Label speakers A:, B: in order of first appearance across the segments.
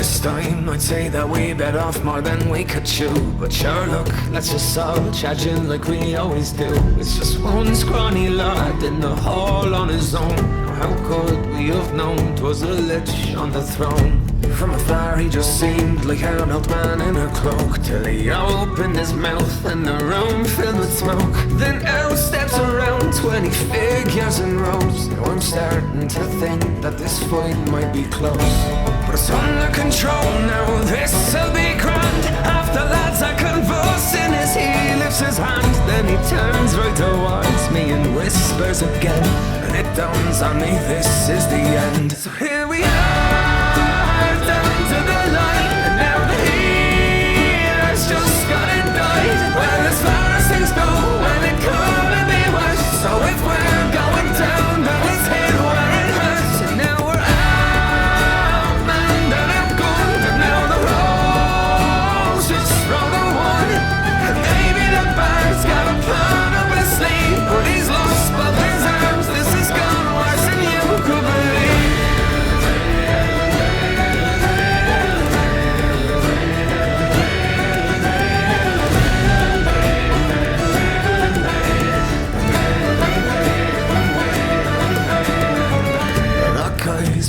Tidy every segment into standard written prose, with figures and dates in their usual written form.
A: this time I'd say that we bit off more than we could chew. But sure, look, let's just all chat in like we always do. It's just one scrawny lad in the hall on his own. How could we have known 'twas a lich on the throne? From afar he just seemed like an old man in a cloak, till he opened his mouth and the room filled with smoke. Then out steps around 20 figures in rows. Now I'm starting to think that this fight might be close, but it's under control now, this'll be grand. Half the lads are convulsing as he lifts his hand. Then he turns right towards me and whispers again, and it dawns on me this is the end. So here we are, down to the line, and now the hero's just gone and died. Well, as far as things go, well, it couldn't be worse. So if we're going down, then let's hit where it hurts. And now we're out, man, down and gold, and now the road's just roll the one. And maybe the bird's got a plan up his sleeve, but he's lost both his arms. This has gone worse than you could believe.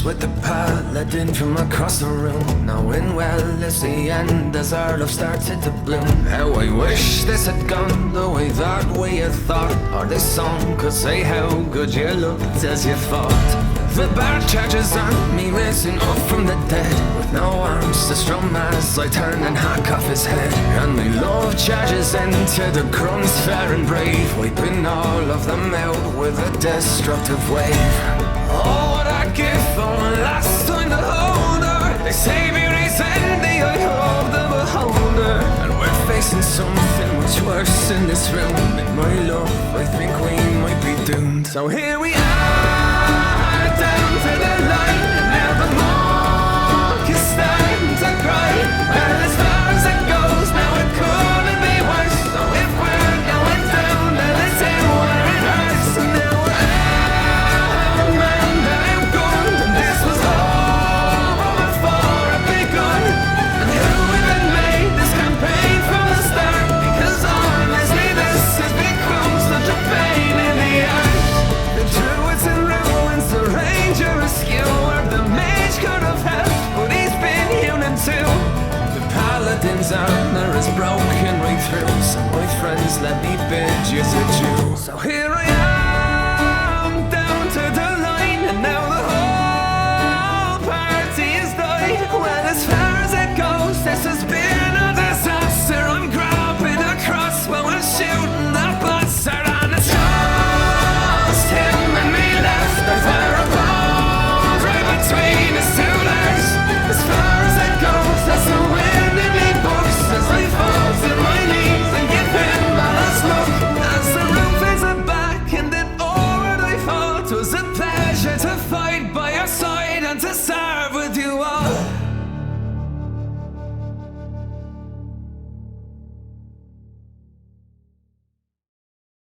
A: With the paladin from across the room, knowing well it's the end as our love started to bloom. How I wish this had gone the way that we had thought, or this song could say how good you looked as you fought. The bard charges on me, raising up from the dead, with no arms to strum as I turn and hack off his head. And my love charges into the grunts fair and brave, wiping all of them out with a destructive wave. Oh, what I'd give for one last time to hold her. They say beauty's in the eye of the beholder, and we're facing something much worse in this room. And my love, I think we might be doomed. So here we are, down to the line, and now the monk is starting to cry. Well, as far as it goes, now it couldn't be worse. So if we're going down, then let's hit where it hurts. And now we're armor is broken right through. So my friends, let me bid you adieu. So here